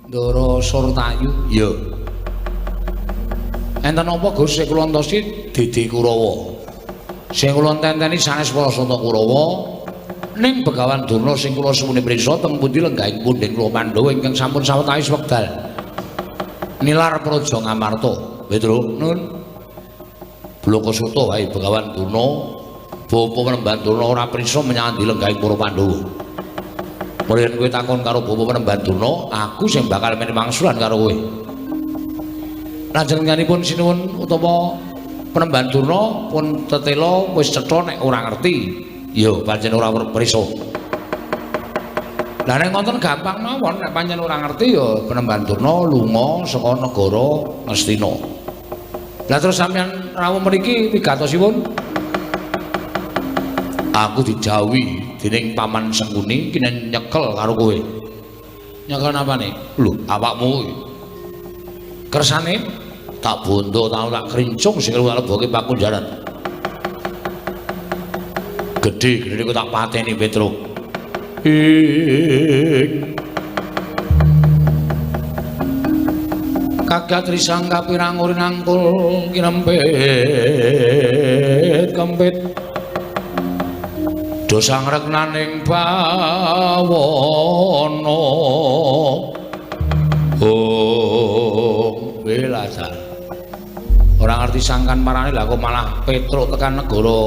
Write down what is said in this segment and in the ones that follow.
Ndara Surtayu. Iya. Enten apa Gus sing kula entosi Didi Kurawa. Sing kula enteni sanes Parasata Kurawa ning Begawan Durna sing kula suwune priksa teng pundi lenggahing pundhing kula Pandhawa ingkang sampun sawetawis wekdal nilar Praja Ngamarta. Betul, nun. Blokasuta wae Begawan Durna, Bapa Penemban Durna ora priksa menyang lenggahing para Pandhawa. Mulane kowe takon karo Bapa Penemban Durna, aku sing bakal meni mangsulan karo kowe. Lajenengipun sinuwun utawa Penemban Durna pun tetela wis cetha nek ora ngerti. Ya pancen ora prisa. Lah nek ngoten gampang mawon nek pancen ora ngerti ya Penemban Durna lunga saka negara Ngastina. Lah terus sampeyan rawuh mriki wigatosipun aku dijauhi dening Paman Sengkuni kinen nyekel karo kowe. Nyekel napane? Lho, awakmu kersane tak bondo tak krincung sing kaleboke pakunjaran. Gedhe kok tak pateni Petruk. Kagat risang kapirang uri nangkul kinempet kempit dosang regnaning bawana belajar orang ngerti sangkan marane lah kok malah Petruk tekan negara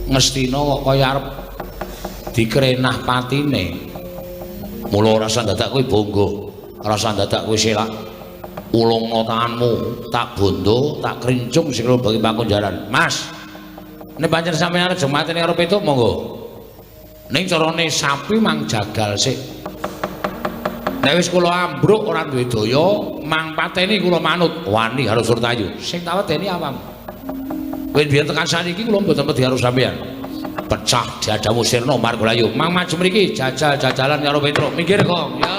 Ngastina kok kaya arep dikrenah patine. Mula rasa dadak kowe bangga, rasa dadak kowe selak ulungna tanganmu, tak bondo, tak krincung sing bagi pakunjaran. Mas, nek pancen sampeyan aja mateni karo Petruk monggo. Ning carane sapi mang jagal sik. Nek wis kula ambruk ora duwe daya, mang pateni kula manut wani karo Surtayu. Sing tak wedeni awam. Kowe biyen tekan saniki kula mboten wedi karo sampeyan. Pecah diadamu sirna Margolayu. Mang maju mriki jajal-jajalan karo Petruk. Minggir kok. Ya.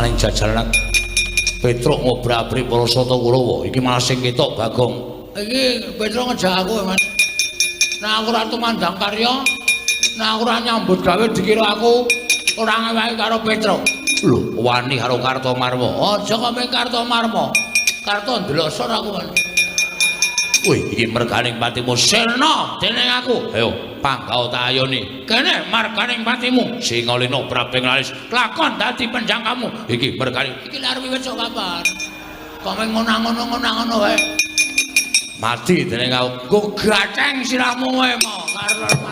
maning jajalan Petruk ngobrak-abrik para Sata Kurawa iki malah sing ketok Bagong. Iki Petruk ngejak aku, Mas. Nek aku ora tumandang karya, nek aku ora nyambut gawe dikira aku ora ngewahi karo Petruk. Lho, wani karo Kartomarma. Aja kok ming Kartomarma. Karto ndelosor aku, Mas. Wih, iki merganing patimu sirna dening aku. Ayo, panggau tak ayoni. Kene marganing patimu Singalena Prabing Lalis lakon dadi penjangkamu. Iki merganing iki arep wis kabar. Kok meng ngono-ngono wae. Mati dening aku. Ku gatheng sirahmu wae mau karo Marma.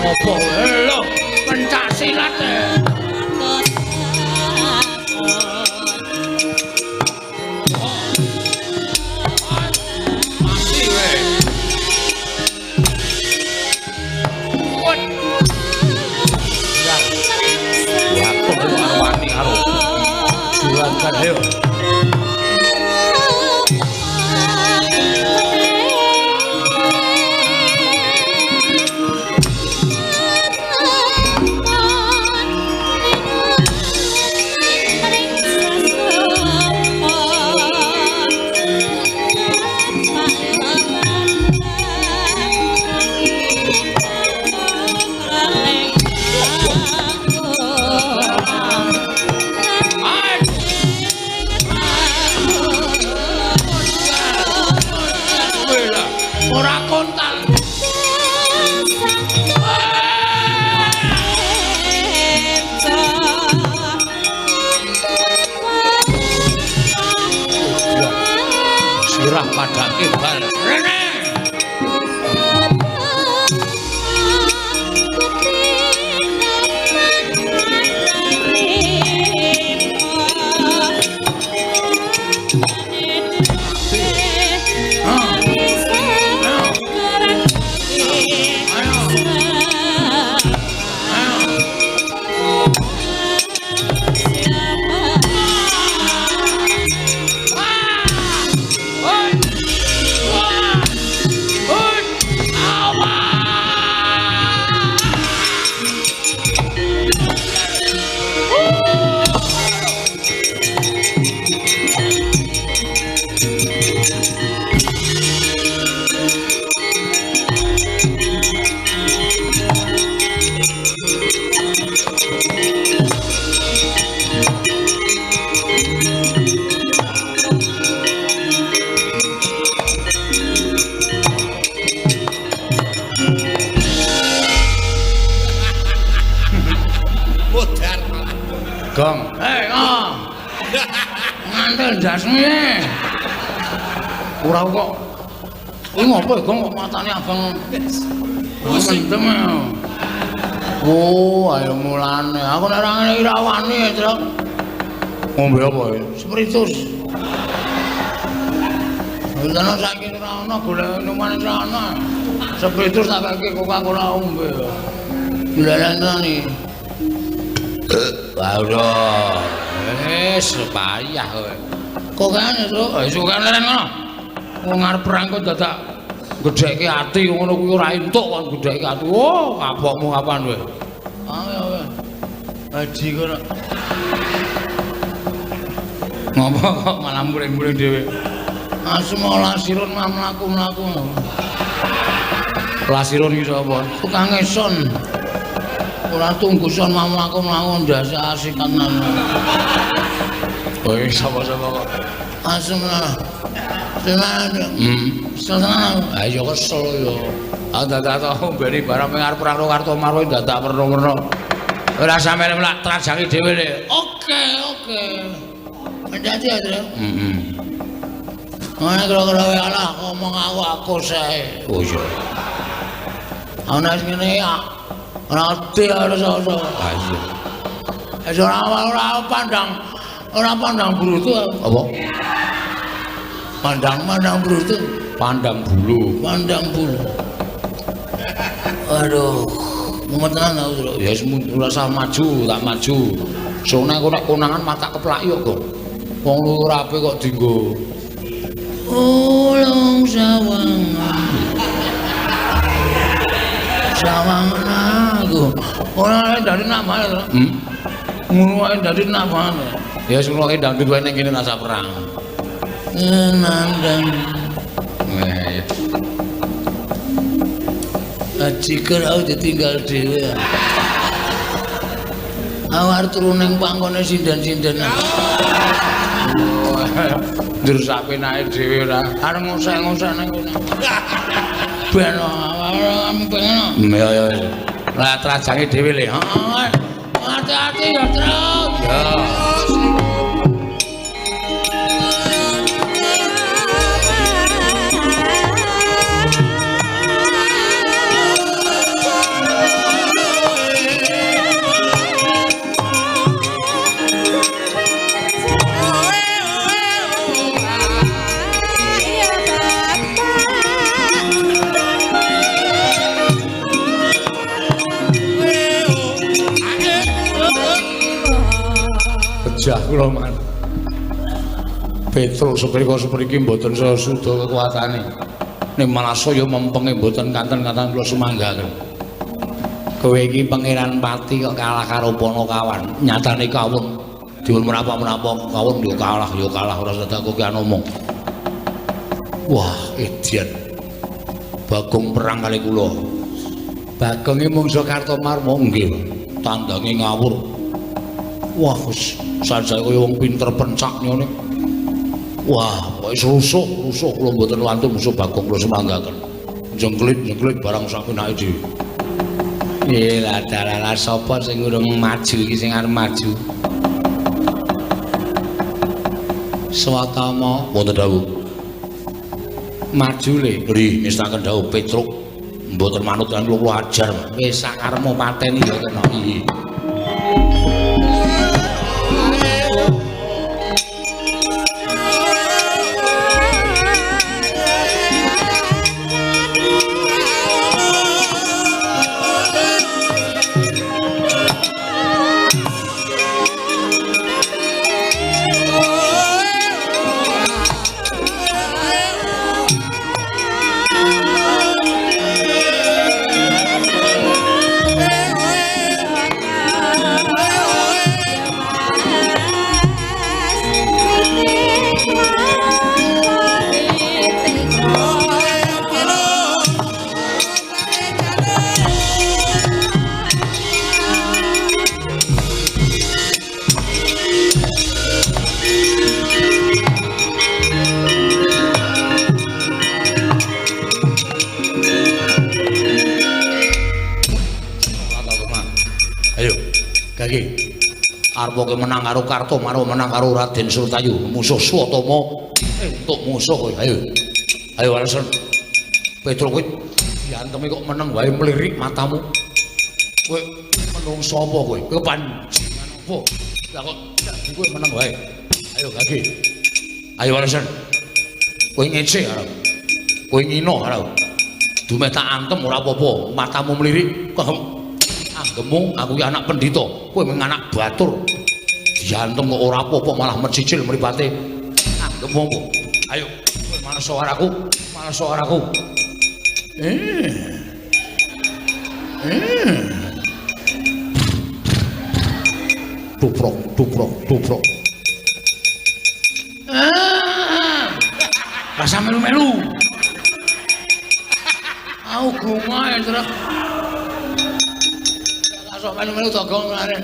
Apa lho pencak silat mati we ya kok wani karo silat kan yo padake bal rene Gong, ngantel jasmu ya. Ora kok. Iki ngopo Gong kok matane abang. Mendem ya. Oh, ayo mulane. Aku nek ora ngene iki ra wani, Truk. Ngombe apa ya? Spiritus. Lan saiki ora ana golek minuman ora ana. Spiritus tak kake Coca-Cola ombe. Dilalani. Waduh, payah kowe. Kok kene, Truk? Iso kene ngono. Wong arep perang kok dadak gedhekke ati ngono kuwi ora entuk kon gedhekke ati. Oh, kapokmu kapan kowe? Ayo. Haji kono. Ngopo kok malah muring-muring dhewe? Asma lasirun mlaku-mlaku. Lasirun iki sapa? Tukang eson. Ora tungguson mlaku-mlaku ndasa asikanan. Oh, sapa-sapa kok. Asma. Tenan. Ayo kesel yo. Dadak mbeni barang ping arep perang Karto Marwa dadak perno-perno. Ora sampeyan mlak trajangi dhewe le. Oke. Hati-hati ya, Truk. Ana kira-kira wae alah ngomong aku sae. Oh iya. Ana ngene ya. Ngerti ora sapa. Ha iya. Ora pandang brutu apa? Pandang brutu, pandang bulu. Aduh, mumetan aku. Ya ora usah maju, tak maju. Sone aku nek konangan mata keplak yo kok. Wong luwih rapi kok dienggo. Ulung sawangan. Sawangan aku. Ora dari namane to. Ngono ae dari namane. Ya sing kok ndang duwe ning kene rasa perang. Nandang. Jika aku ditinggal dhewe. Awar turu ning pangkone sindan-sindanan. Ndur sapenake dhewe ora arep ngusah-ngusah nang kene. Ben pengen. Ya. Lah trajange dhewe le. Hati-hati ya, Tru. Ya. Jah kula man. Petruk seprika-sepriki mboten sesuda kekuatane. Ning malah saya mempenge mboten kanten-kanten kula sumanggaken. Kowe iki pangeran pati kok kalah karo Panakawan. Nyatane kawon diun menapa-menapa kawon yo kalah ora sedak kok ngomong. Wah, edian. Bagong perang kali kula. Bagonge mungsuh Kartomarma nggih. Tandange ngawur. Wah, wis sajake kaya wong pinter pencak ngene. Wah, kok rusuh kula mboten wantun musuh Bagong kula semanggaken. Jengklit barang sapenake dhewe. Lah dalala sapa sing urung maju iki sing arep maju? Swatama mboten dawuh. Maju le, nggih mistaken dawuh Petruk. Mboten manut kan kula ajar. Wis sakarepmu pateni ya kena iki. Arep menang karo Kartomarma menang karo Raden Surtayu musuh Swatama entuk musuh kowe ayo alasan Petruk kowe diantemi kok meneng wae mlirik matamu kowe menungso apa kowe kepancingan apa lah kok dadi kowe meneng wae ayo gage ayo alasan kowe ngece arep kowe ngino arep dume tak antem ora apa-apa matamu mlirik kok anggemu aku ki anak pendhita kowe mung anak batur diantem kok ora apa-apa malah mencicil mripate anggemu apa ayo kowe malah suaraku tuprok rasa melu-melu aku gungae terus sok melu-melu togong lare.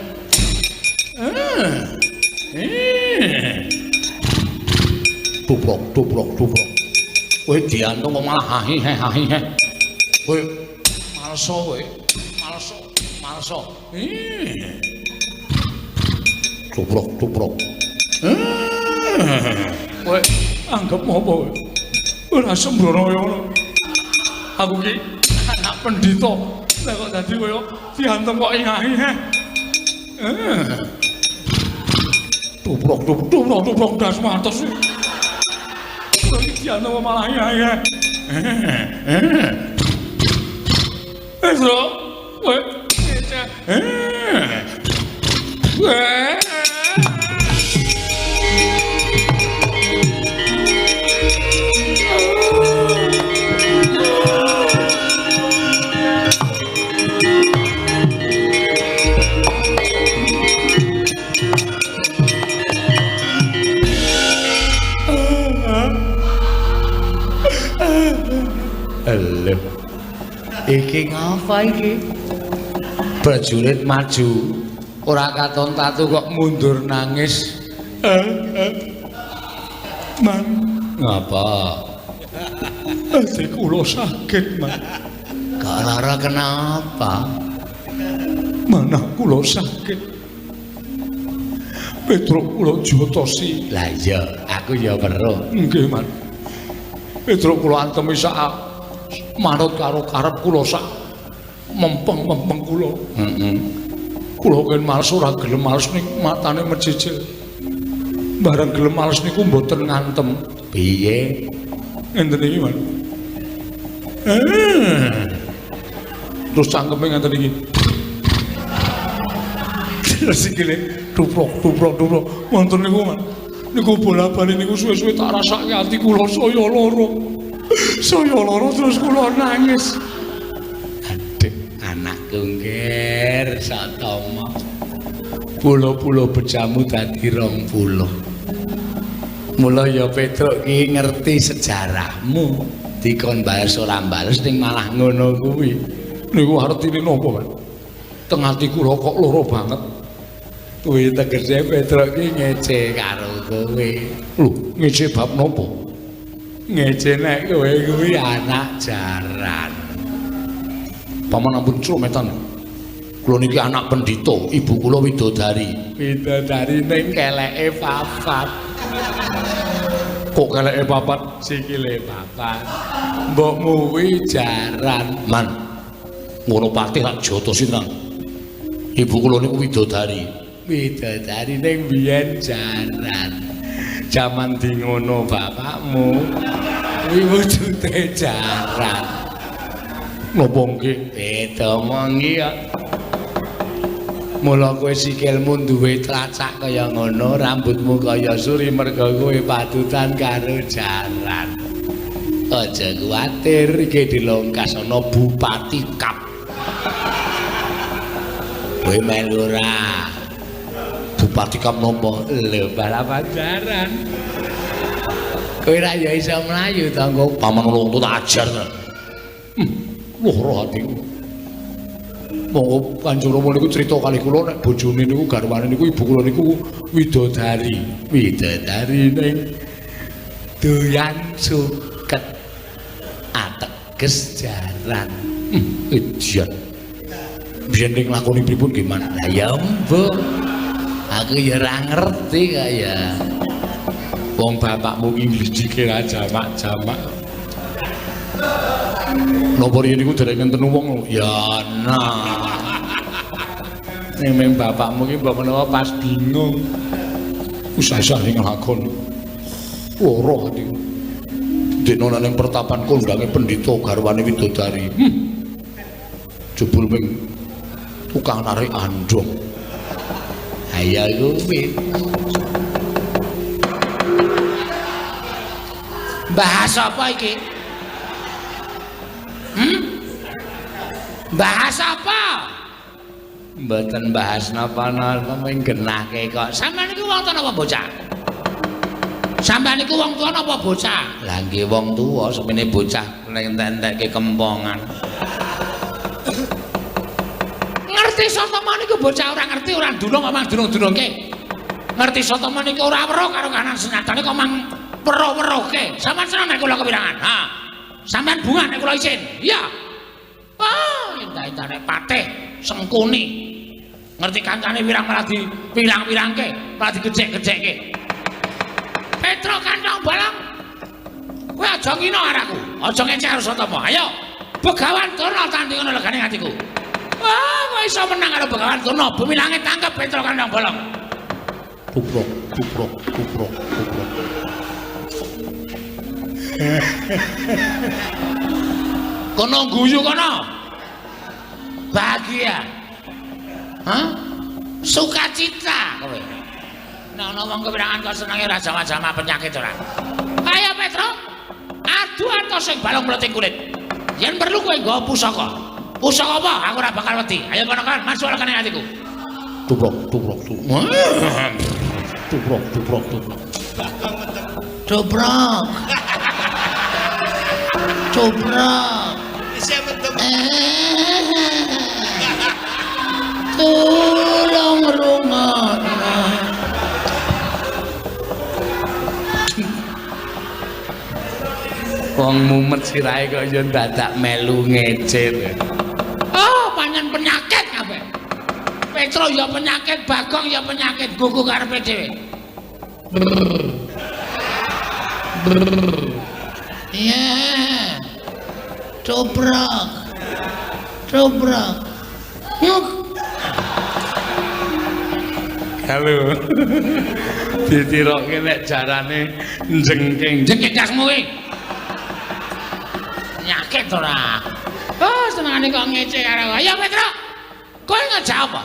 Tuprok. Kowe diantung kok malah hahi. Kowe malso kowe. Malso. Tuprok. Kowe anggap apa kowe? Ora sembrono ngono. Aku ki anak pendhita Lah kok dadi koyo diantem kok ingahe. Tuprok das mantes. Iki diantem malah ingahe. Bro. Lho. Iki ngapa iki? Prajurit maju, ora katon tatu kok mundur nangis. Man, ngapa? Ati kula sakit, Man. Kok lara kenapa? Manah kula sakit. Petruk kula jotosi. Lah iya, aku ya weruh. Nggih, Man. Petruk kula antemi sak manut karo karep kula sak mempeng-mempeng kula. Kula kan males ora gelem males niku matane mejejel. Bareng gelem males niku mboten ngantem. Piye? Ngenten iki, Man. Terus cangkeme ngenten iki. Terus iki tuprok. Wonten niku, Man. Niku bola-bali niku suwe-suwe tak rasake ati kula saya lara. Saya lara terus kula nangis. Adik anakku ngger satama. Pulo-pulo bejamu dadi 20. Mula ya Petruk ki ngerti sejarahmu. Dikon bales ora bales ning malah ngono kuwi. Niku artine napa, Pak? Teng ati kula kok lara banget. Kuwi tegese Petruk ki ngece karo kowe. Lho, ngece bab napa? Ngece nek kowe kuwi anak jaran. Paman ampun crumetan. Kula niki anak pendhita, ibu kula widodari. Widodari ning keleke papat. Kok keleke papat? Sikile papat. Mbokmu kuwi jaran. Man. Ngono patih tak jotosi tenan. Ibu kula niku widodari. Widodari ning biyen jaran. Jaman di ngono bapakmu kuwi wujude jaran. Napa nggih? Beda mongi ya. Mula kowe sikilmu duwe tlacak kaya ngono, rambutmu kaya suri merga kowe padutan karo jaran. Aja kuwatir iki dilongkas ana Bupati Kap. Kowe melu ora? Bupati Kap nopo? Lho balapan jaran. Kowe ra ya iso mlayu ta engko paman kula tak ajar ta. Loro atiku. Monggo Kanjeng Rama niku crita kali kula nek bojone niku garwane niku ibu kula niku widodari. Widodari ning doyan suket. Ateges jaran. Ejan. Biyen ning lakoni pripun gimana? Lah ya mbok. Aku ya ora ngerti kaya. Wong bapakmu ki dikira jamak-jamak. Napa riyen niku dereng ngenten wong ya nah. Ning bapakmu ki mbok menawa pas bingung. Usah-usah ning lakon. Loro ati. Dene ning pertapan kondange pendhita garwane widodari. Jebul ping tukang narik andong. Ayo kuwi. Bahas apa iki? Bahas apa? Mboten bahas napa-napa mung genahke kok. Sampeyan niku wong tuwa napa bocah? Sampeyan niku wong tuwa napa bocah? Lah nggih wong tuwa, semene bocah nek entek-entekke kempongan. Ngerti sotoma niku bocah ora ngerti, ora ndulung omang dunung-dunungke. Ngerti sotoma niku ora weruh karo kanan senatane kok mang weruh-weruhke. Sampeyan seneng nek kula kepirangan? Ha. Sampeyan bunga nek kula isin. Iya. Oh, indah-indah patih sengkuni. Ngerti kancane wirang malah dipirang-pirangke, malah digejek-gejekke. Petruk kantong balang. Kowe aja ngino araku. Aja ngecek karo sotoma. Ayo. Begawan Durna tanti ngono legane atiku. Wah, kok iso menang karo Begawan Durna? Bumi langit tangkep Petra kandang bolong. Kuprok, kuprok, kuprok, kuprok. Kono guyu kono. Bahagia. Hah? Sukacita kowe. Nek ana wong kepirangan kok senenge ra jama-jama penyakit ora. Ayo Petro. Adu atos sing balung mleting kulit. Yen perlu kowe nggawa pusaka. Pusaka apa? Aku ora bakal wedi. Ayo kono kan masuk lekane atiku. Tubrok, tubrok, tubrok. Tubrok, tubrok, tubrok. Tubrok. Tubrok. Isih mentem. Tolong rungokno. Wong mumet sirahe kok ya dadak melu ngecir. Oh, pancen penyakit kabeh. Petro ya penyakit, Bagong ya penyakit, gugu karepe dhewe. Iya. Cobrok. Cobrok. Yuk. Halo. Ditirokke nek jarane jengking. Jengking dasmu kuwi. Penyakit ora. Oh, senengane kok ngece karo. Ya Petro. Kowe ngejawab apa?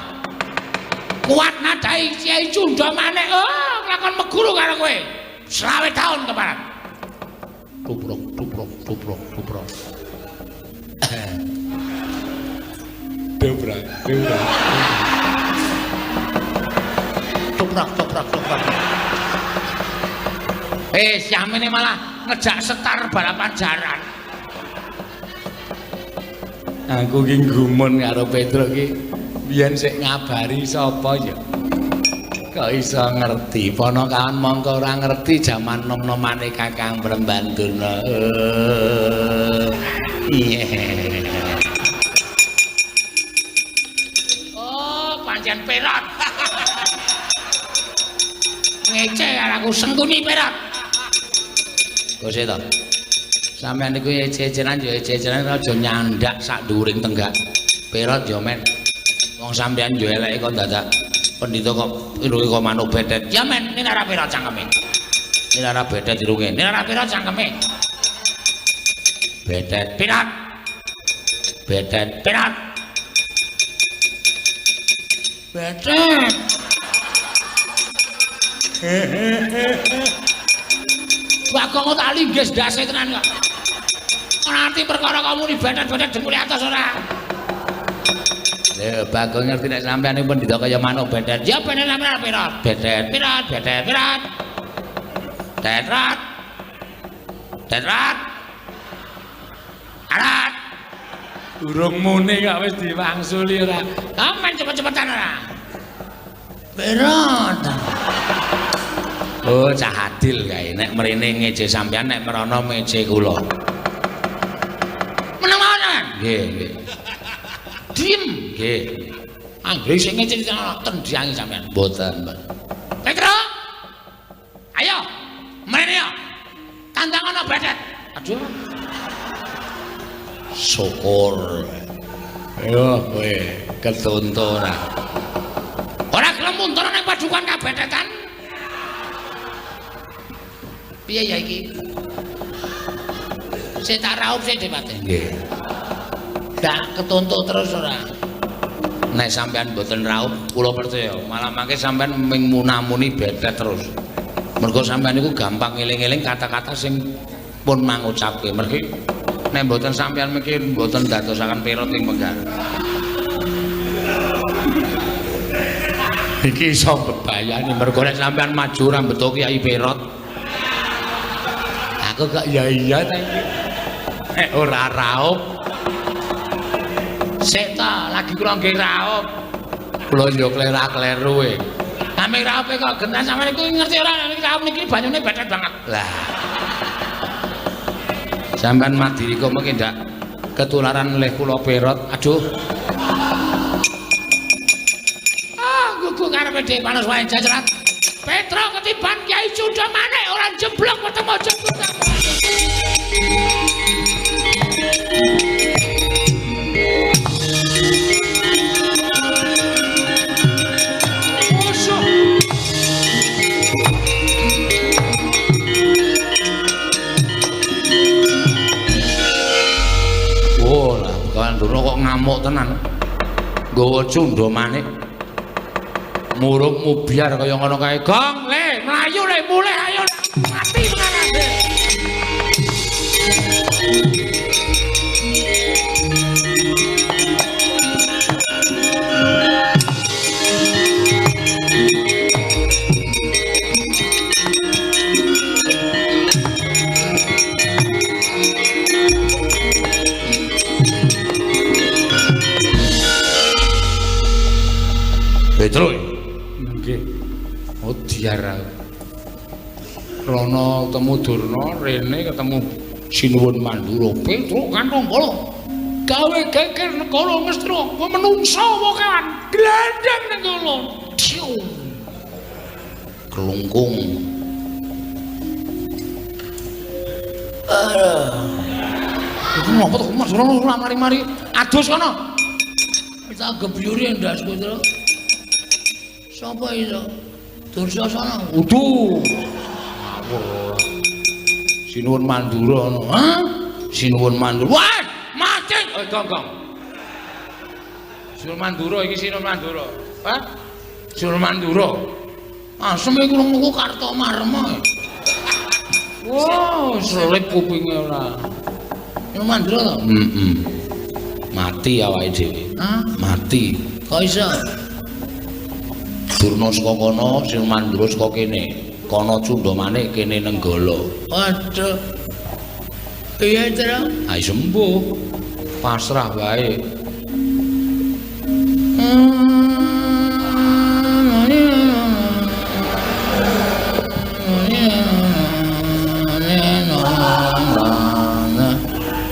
Kuat nadai Kiai Cunda maneh. Oh, nglakon meguru karo kowe. 20 tahun keparat. Tubrok, tubrok, tubrok, tubrok. Dobrak, dobrak. Toprak, toprak, toprak. Siamene malah ngejak setar balapan jaran. Aku ki gumun karo Petro ki. Biyen sik ngabari sapa ya? Kok iso ngerti? Ponokawan mongko ora ngerti jaman nom-nomane Kakang Brembandurna. Iya. Oh, pancen Perot. Ngece aku sengkuni Perot. Kose to. Sampeyan niku ece-eceran ya ece-eceran aja nyandak sak dhuwuring tenggak. Perot yo men. Wong sampeyan yo eleke kok dadak pendhita kok irunge kok manuk bedet. Ya men, nek ora Perot cangkeme. Nek ora bedet irunge. Nek ora Perot cangkeme. Bedet Perot. Bedet Perot. Bedet. Bagong tak linggis ndase tenan kok. Ora ngerti perkara kamu ni bedet-bedet dengkule atos ora. Lha Bagong ngerti nek sampeyan pendhita kaya manuk bedet. Ya bedet sampeyan Perot. Bedet Perot, bedet Perot. Tetrat. Tetrat. Arat. Durung muni kok wis diwangsuli ora. Aman cepet-cepetan ora. Perot. Oh, cah adil kae. Nek mrene ngeje sampeyan, nek merono meje kula. Meneng mawon. Nggih, nggih. Diem, nggih. Anggere sing ngece tendiangi sampeyan. Mboten, Mbak. Petro. Ayo. Mrene yo. Tandang ana bedet. Aduh. Syukur. Ayo kowe ketuntu ora. Ora gelem muntur ning padukan kabedetan. Piye ya iki? Sik tak raup sik dipate. Nggih. Dak ketuntut terus ora. Nek sampean mboten raup, kula percaya malah mangke sampean ming munamuni bedet terus. Mergo sampean niku gampang eling-eling kata-kata sing pun mangucapke. Mergi nek mboten sampean mikir mboten dadosaken Perot ing Menggar. Iki iso bebayani mergo nek sampean maju ra beto Kiai Perot. Aku gak iya ta iki. Nek ora raup. Sik ta, lagi kula nggih raup. Kula yo klera-kleru e. Ame raup kok genah sampeyan iku ngerti ora nek raup niki banyune bedet banget. Lah. Sampeyan madiri kok mengki ndak ketularan oleh kula Perot. Aduh. Ah, gugu karepe dhewe panas wae jajaran. Petro ketiban Kiai Cunda maneh ora jeblok ketemu jebul. Begawan Durna kok ngamuk tenan. Nggawa cundha manik. Murung mubiar kaya ngono kae. Gong, le, mlayu le, mulih ayo. Mati menangan. Petro. Nggih. Oh diar. Rono ketemu Durna, rene ketemu Sinuwun Mandura. Petro kantong kala. Gawe geger negara Ngastra, menungsa apa kan? Glandang ning kono. Kelungkung. Iku ngopo to Mas Rono mari-mari adus kono. Kita gebyuri ndas Petro. Sapa iso? Dursasana. Uduh. Sinuwun Mandura ngono. Hah? Sinuwun Mandura. Wah, mati. Gong. Sinuwun Mandura iki Sinuwun Mandura. Hah? Sinuwun Mandura. Asem iku krungu Kartomarma. Wow, selip kupinge ora. Sinuwun Mandura to? Mati awake dhewe. Hah? Mati. Kok iso? Durna saka kono, Sinuwun Mandura saka kene. Kono cundha manik, kene nenggala. Waduh. Piye, Tru? Ai sembuh. Pasrah wae.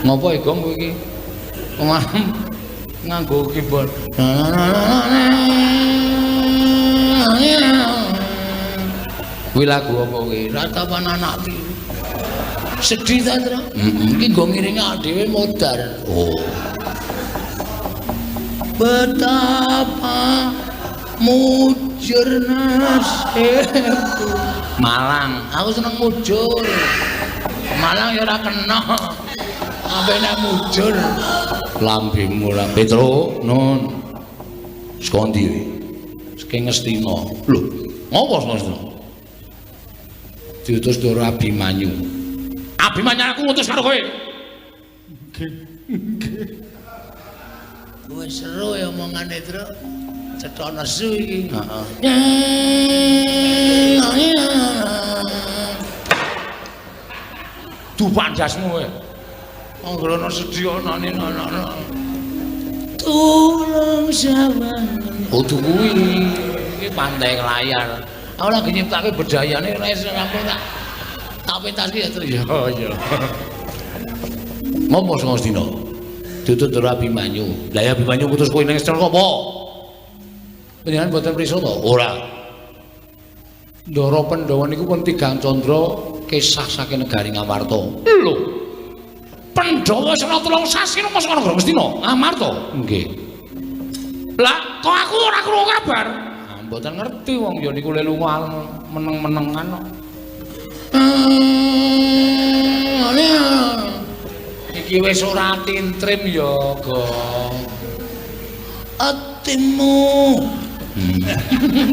Ngopo iki Gong kowe iki? Nganggo keyboard. Kuwi lagu apa kuwi? Ratapan anak piru. Sedih ta, Tru? Iki nggo ngiringi dhewe modar. Oh. Betapa mujur nasibku. Malang, aku seneng mujur. Malang ya ora kena. Ampe nek mujur. Lambemu lah Petro, nun. Saka ndi kowe? Saka Ngastina. Lho, ngopo Ngastina? Diutus karo Abimanyu. Abimanyu aku ngutus karo kowe. Nggih. Kowe seru ya omongane, Tru. Cetha nesu iki. Heeh. Dupan jasmu kowe. Anggrana sedya anane ana. Tulung jaman. Oh kuwi iki pantai layar. Aku lagi nyiptake bedayane ora iso rampung tak pentaski ya Tru. Iya. Ngopo sing Ngastina? Ditut karo Abimanyu. Lah ya Abimanyu putus kowe ning Ngastina apa? Panjenengan boten prisa to? Ora. Ndara Pandhawa niku pun tigang candra kisah saking negari Ngamarta. Lho. Pandhawa sing 3 sasi nang Ngastina Ngastina. Ngamarta. Nggih. Lah kok aku ora krungu kabar? Mboten ngerti wong ya niku lelungan meneng-menengan kok. Iki wis ora tintrim ya, Gong. Atimu.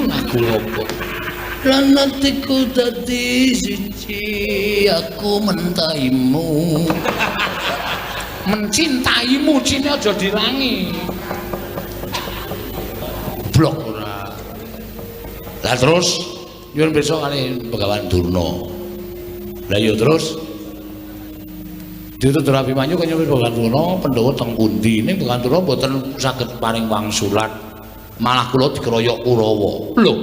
Lagu opo? Lan atiku dadi siji, aku mentaimu. Mencintaimu, cine aja dirangi. Blok ora. Lah terus nyuwun besok kali Begawan Durna. Lah ya terus ditut Abimanyu kaya nyuwun Begawan Durna Pandhawa teng pundi ning Begawan Durna mboten saged paring wangsulan. Malah kula dikeroyok Kurawa. Lho.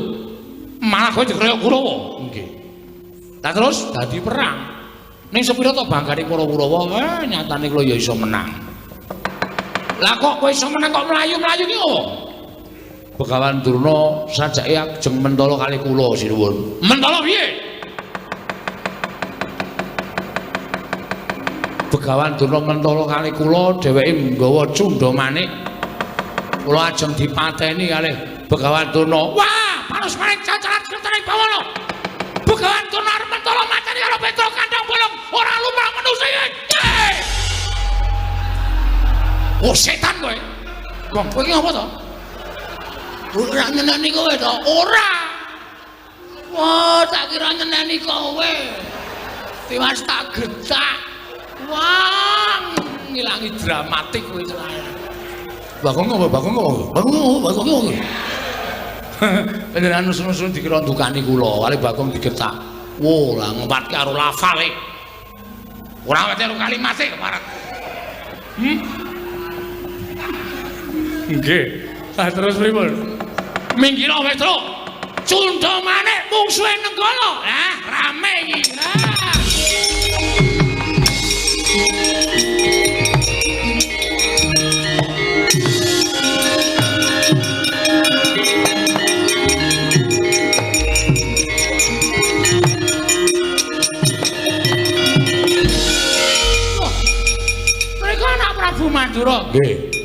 Malah kowe dikeroyok Kurawa? Nggih. Lah terus dadi perang. Ning sepira to banggane para Kurawa? Nyatane kula ya iso menang. Lah kok kowe iso menang kok mlayu-mlayu ki opo? Begawan Durna sajake ajeng mentala kali kula sinuwun. Mentala piye? Begawan Durna mentala kali kula dheweke nggawa cundha manik. Kula ajeng dipateni kalih Begawan Durna. Wah, panus maning cacaran kertane bawana. Begawan Durna arep mentala mateni karo Petro kandhang bolong ora lumrah manusa iki. Oh setan kowe. Wong kowe iki ngopo to? Ora nyeneni kowe to? Ora. Wah, tak kira nyeneni kowe. Tiwas tak getak. Wah, ngilangi dramatik kowe celana. Bagong ngopo? Panjenengan nusun-nusun dikira ndukani kula, kali Bagong digetak. Wo, lah ngempatke karo lafale. Ora ngerti karo kalimate keparat. Nggih. Lah terus pripun? Minggiro Petro. Cundha maneh mungsuhe Nenggala. Lah rame iki. Prabu Mandura. Nggih.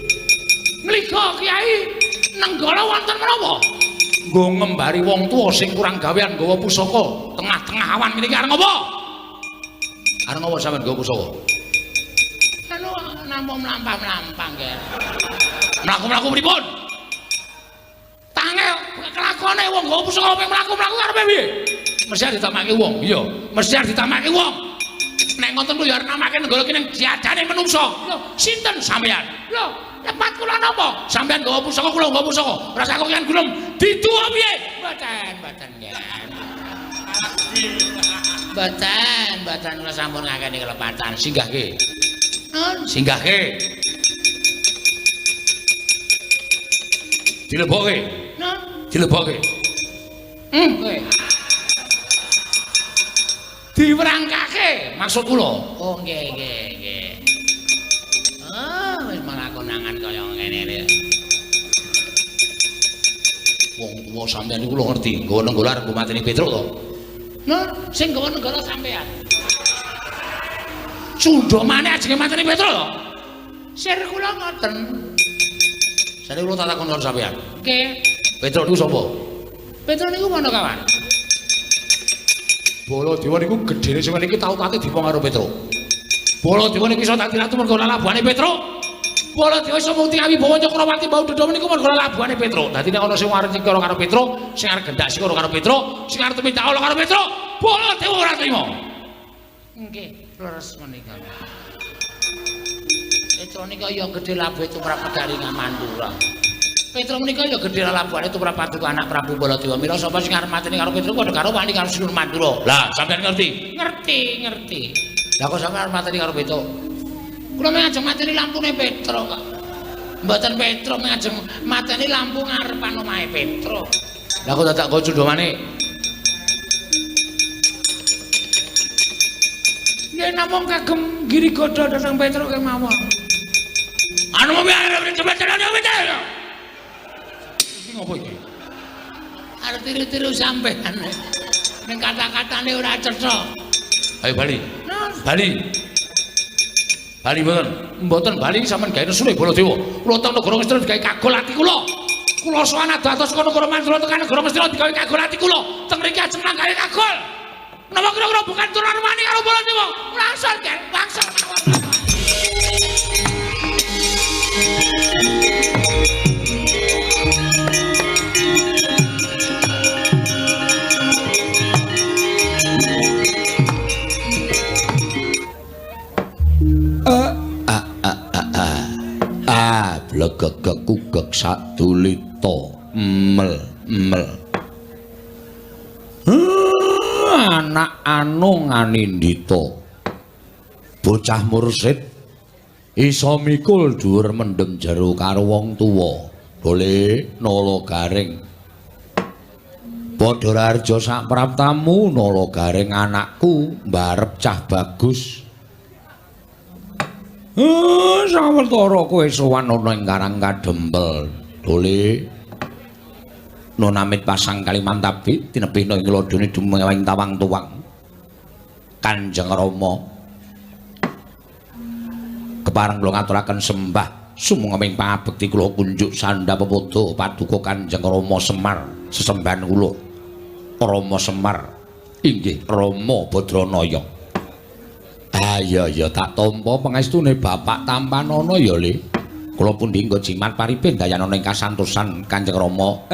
Ngliga Kyai Nenggala wonten menapa? Nggo ngembari wong tuwa sing kurang gawean nggawa pusaka tengah-tengah awan mriki arep ngopo? Arep ngopo sampean nggawa pusaka? Anu nampa mlampah-mlampah nggih. Mlaku-mlaku pripun? Tange kelakone wong nggawa pusaka ping mlaku-mlaku karepe piye? Mesti ditamake wong. Iya, mesti ditamake wong. Nek ngoten ku ya arep namake Nenggala ki ning diadane menungso. Lho, sinten sampean? Lho, lepat kula napa? Sampean nggawa pusaka kula nggawa pusaka. Rasa kok kan gulung diduwa piye? Mboten nggih. Mboten kula sampun ngakeni kelepatan. Singgahke. Singgahke. Dilebokke. Dilebokke. Kowe. Diwerangkake maksud kula. Oh nggih. Oh wis malah konangan kaya ngene. Wong tuwa sampeyan niku lho ngerti, nggawa Nenggala arep mateni Petruk to. Nah, sing nggawa Nenggala sampeyan. Cundha maneh ajenge mateni Petruk to. Sir kula ngoten. Sare kula tak takon karo sampeyan. Nggih. Petruk niku sapa? Petruk niku Pandhawan. Baladewa niku gedene sing niki tau kate dipong karo Petruk. Baladewa niku iso dadi ratu mergo labuhane Petruk. Baladewa iso mukti wibawa Cakrawati bau dodho niku mergo labuhane Petruk. Dadi nek ana sing arep nyikara karo Petruk, sing arep gendak sikara karo Petruk, sing arep minta Allah karo Petruk, Baladewa ora trima. Nggih, leres menika. Petruk nika ya gedhe labuhe tumrap negari Mandura. Petruk menika ya gedhe labuhane tumrap paduka anak Prabu Baladewa. Mila sapa sing arep mateni karo Petruk padha karo wani karo Sinur Mandura. Lah, sampeyan ngerti? Ngerti. Lah kok sampeyan arep mateni karo Petruk? Kula mengajeng mateni lampune Petruk kok. Mboten Petruk mengajeng mateni lampu ngarepan omahe Petruk. Lah kok dadak kok cundha maneh? Yen namung kagem giri godha dhateng Petruk kemawon. Anu mobil Petruk. Ngopo iki? Arep tiru-tiru sampean. Ning kata-katane ora cetha. Ayo Bali. Bali mboten Bali sampean gawe nesune Baladewa. Kula teng negara Ngastina digawe kagol ati kula. Kula sowan dados kono negara Mandura tekan negara Ngastina digawe kagol ati kula. Teng mriki ajeng gawe kagol. Napa kira-kira bukan turunan wani karo Baladewa? Langsung kan, langsung mawon. Blegegek kugek sadulita mel. Anak anu nganindita bocah mursid iso mikul dhuwur mendem jero karo wong tuwa boleh nala garing padha raharja sak praptamu nala garing anakku mbarep cah bagus. Sawetara kowe sowan ana ing Karang Kadempel boleh nonamit pasang Kalimantabi tinebihna ing lodone dumewing tawang tuwang Kanjeng Rama kepareng kula ngaturaken sembah sumenging pangabekti kula kunjuk sandha pepodo paduka Kanjeng Rama Semar sesembahan kula Rama Semar inggih Rama Badranaya. Ya tak tampa pangestune Bapak Tampanana ya Le Kula pundi nggo jimat paripin dayana ing kasantosan Kanjeng Rama.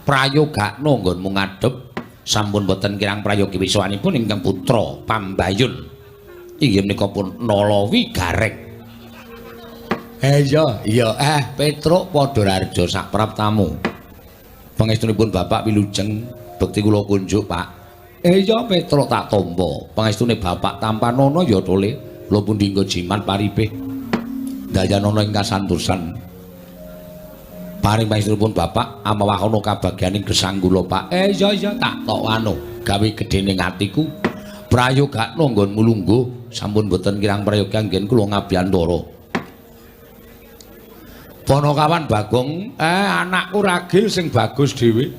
Prayogakna nggonmu ngadhep sampun boten kirang prayogi wiswanipun ingkang putra Pambayun. Inggih menika pun Nalawi Gareng. Iya, Petruk Padhararja sak praptamu. Pangestunipun Bapak wilujeng bekti kula kunjuk, Pak. Iya, Petruk tak tampa. Pangestune Bapak Tampanana ya tole. Kula pundi nggo jimat paripih dayanana ing kasantosan. Paring pangestunipun Bapak amawahono kabagyaning gesang kula, Pak. Iya, tak tok anu, gawe gedhening atiku. Prayogakna nggonmu lungguh sampun boten kirang prayogi anggen kula ngabiyantara. Panakawan Bagong, anakku ragil sing bagus dhewe.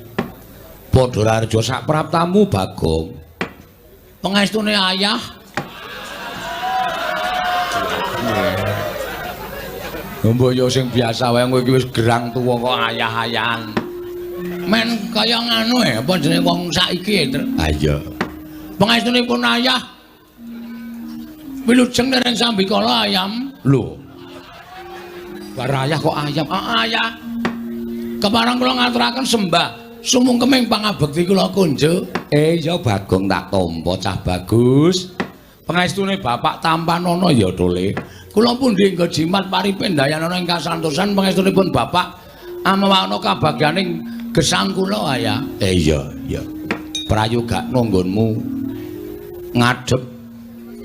Padhararja sak praptamu Bagong. Pangestune ayah. Mbaya sing biasa wae kowe iki wis gerang tuwa kok ayah-ayahan. Men kaya nganu apa jenenge wong saiki. Ha iya. Pangestunipun ayah wilujeng dereng sambikala ayam. Lho. Barayah kok ayam? Ayah. Kepareng kula ngaturaken sembah sumungkeming pangabekti kula kunjuk. Iya Bagong tak tampa cah bagus. Pangestune Bapak Tampanana ya tole. Kula pundi nggo jimat paripin dayanana ing kasantosan pangestunipun Bapak amawana kabagyaning gesang kula ya. Iya. Prayogakna nggonmu ngadhep.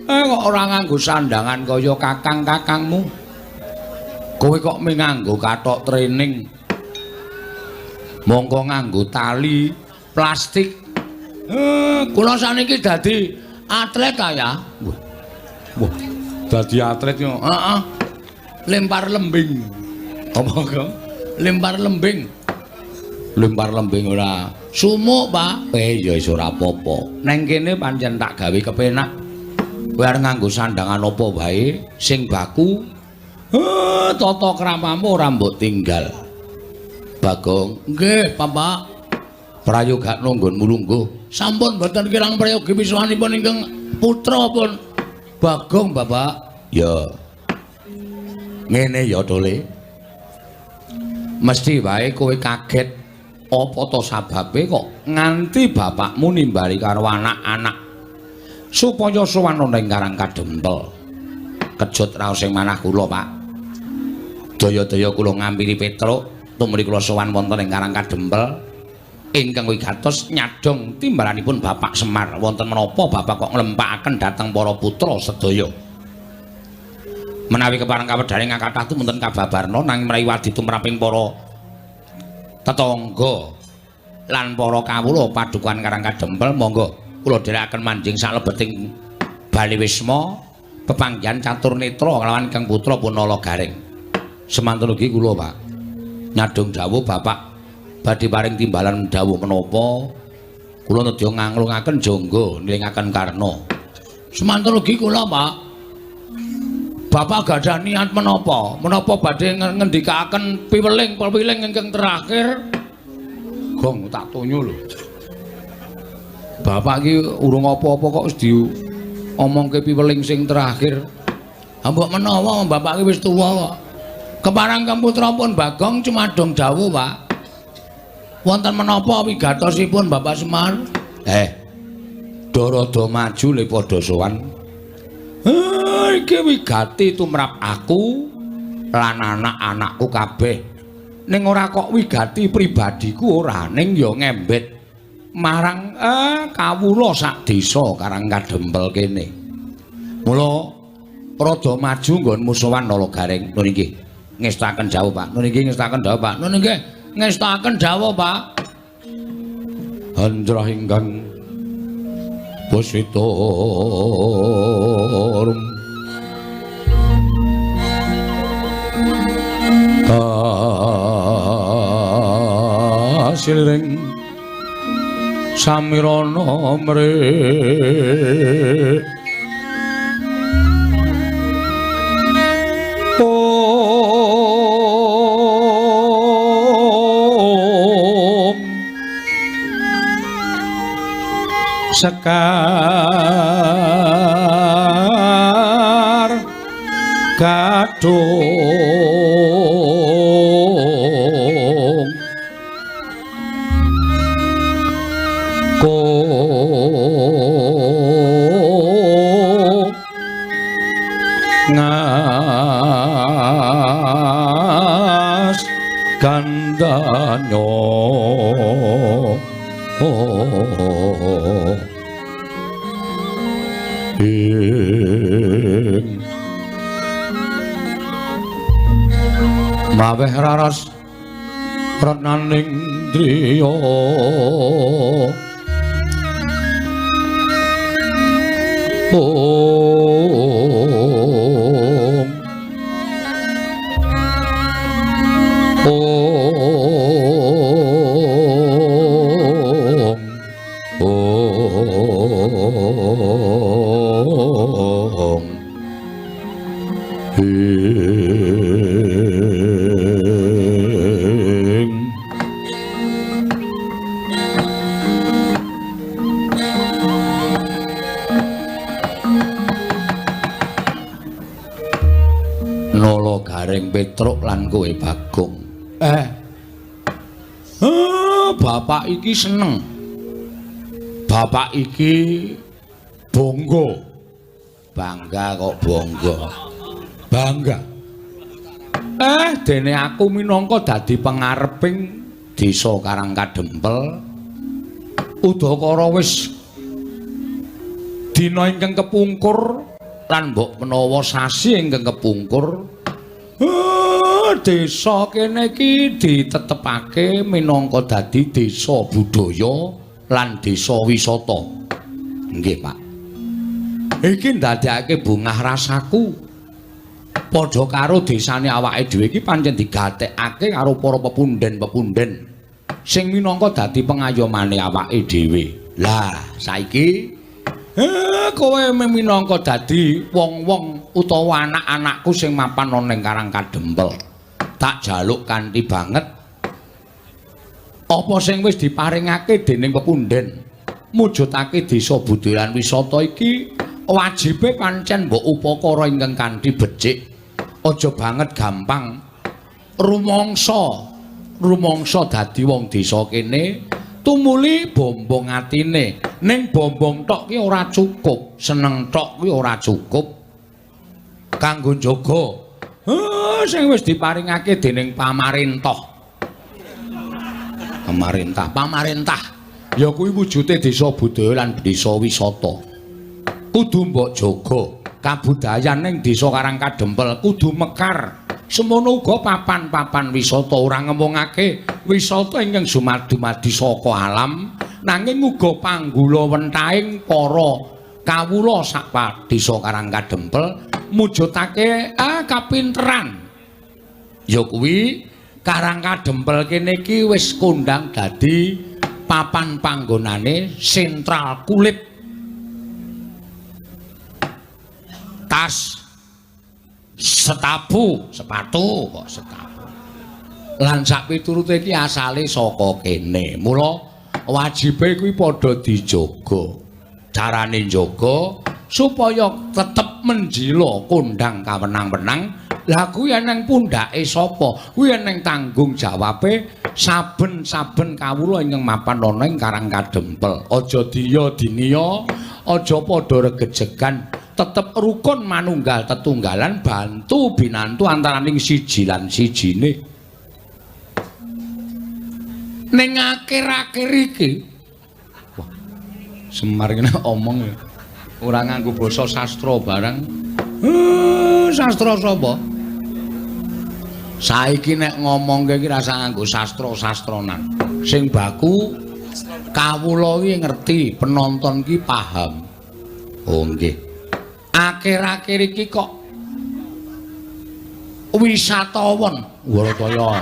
Kok ora nganggo sandangan kaya kakang-kakangmu. Kowe kok nganggo kathok training. Mongko nganggo tali plastik. Kula saniki dadi atlet ya. Wah. Dadi atlet yo. Heeh. Lempar lembing. Apa kok? Lempar lembing. Lempar lembing ora sumuk, Pak. Ya wis ora apa-apa. Neng kene pancen tak gawe kepenak. Kowe arep nganggo sandangan apa wae sing baku. Tata kramamu ora mbok tinggal. Bagong, nggih, Bapak. Prayogakna nggonmu lungguh. Sampun boten kirang prayogi wiswanipun ingkang putra pun Bagong, Bapak. Ya. Ngene ya, Tole. Mesti wae kowe kaget apa to sababe kok nganti bapakmu nimbali karo anak-anak supaya sowan ana ing Karang Kadempel. Kejut raos sing manah kula, Pak. Daya-daya kula ngampiri Petruk tumrap kula sowan wonten ing Karang Kadempel ingkang wigatos nyadong timbalanipun Bapak Semar. Wonten menapa Bapak kok nglempakaken dhateng para putra sedaya? Menawi kepareng kawedhaning kathah wonten kababarna nanging mrawi wadi tumraping para tetangga lan para kawula padukan Karang Kadempel, monggo kula dherekaken manjing saklebeting Bali Wisma pepanggihan catur netra kelawan Kang Putra Punala Gareng. Semanten ugi kula, Pak. Nyadong dawuh Bapak badhe paring timbalan dawuh menapa kula nedya nganglungaken jangga nilingaken karna. Semanten ugi kula, Pak. Bapak gadah niat menapa? Menapa badhe ngendikaken piweling ingkang terakhir? Gong tak tunyu lho. Bapak iki urung apa-apa kok wis diomongke piweling sing terakhir. Mbok menawa Bapak iki wis tuwa kok. Kepareng Kang Putra pun Bagong cumadong dawuh, Pak. Wonten menapa wigatosipun Bapak Semar? Dorada maju le padha sowan. Iki wigati tumrap aku lan anak-anakku kabeh. Ning ora kok wigati pribadiku ora, ning ya ngembet marang kawula sak desa Karang Kadempel kene. Mula rada maju nggonmu sowan Nala Gareng. Nun nggih ngestaken dawuh, Pak. Nun nggih ngestaken dawuh, Pak. Nun nggih ngestaken dawuh, Pak. Handrah ingkang Pusitorum Kasilring Samirana mrih Sekar Gaduh Mas Gandanyo maweh raras renaning driya Nala Garing Petruk lan kowe Bagong. Bapak iki seneng. Bapak iki bangga. Bangga kok bangga. Bangga. Dene aku minangka dadi pangareping Desa Karangkadempel. Udakara wis dina ingkang kepungkur lan mbok menawa sasi ingkang kepungkur desa kene iki ditetepake minangka dadi desa budaya lan desa wisata. Nggih, Pak. Iki ndadekake bungah rasaku padha karo desane awake dhewe iki pancen digatekake karo para pepunden-pepunden sing minangka dadi pengayomane awake dhewe. Lah, saiki kowe minangka dadi wong-wong utawa anak-anakku sing mapan ana ning Karangkadempel. Tak jaluk kanthi banget apa sing wis diparingake dening pepunden mujudake desa budaya lan wisata iki wajibe pancen mbok upakara ingkang kanthi becik. Aja banget gampang rumangsa dadi wong desa kene tumuli bombong atine. Ning bombong tok ki ora cukup, seneng tok kuwi ora cukup kanggo njaga sing wis diparingake dening pamarentah. Pamarentah ya kuwi wujude desa budaya lan desa wisata. Kudu mbok jaga kabudayan ning desa Karangkadempel kudu mekar. Semono uga papan-papan wisata ora ngomongake wisata ingkang dumadi saka alam nanging uga panggula wentahing para kawula sak desa Karangkadempel mujudake kapinteran. Ya kuwi Karangkadempel kene iki wis kondang dadi papan panggonane sentral kulit tas sepatu kok setapu lan sak piturute iki asale saka kene. Mula wajibe kuwi padha dijaga. Carane njaga supaya tetep menjila kondang kawenang-wenang. Lah kuwi eneng pundhake sapa? Kuwi eneng tanggung jawabe saben-saben kawula ingkang mapan ana ing Karangkadempel. Aja diya diniya, aja padha regejegan, tetep rukun manunggal tetunggalan bantu binantu antaraning siji lan sijine. Ning akhir-akhir iki wah Semar kene omong ya. Ora nganggo basa sastra barang. Sastra sapa? Saiki nek ngomongke iki rasa nganggo sastra-sastronan. Sing baku kawula iki ngerti, penonton iki paham. Oh nggih. Akhir-akhir iki kok wisatawan, Warataya.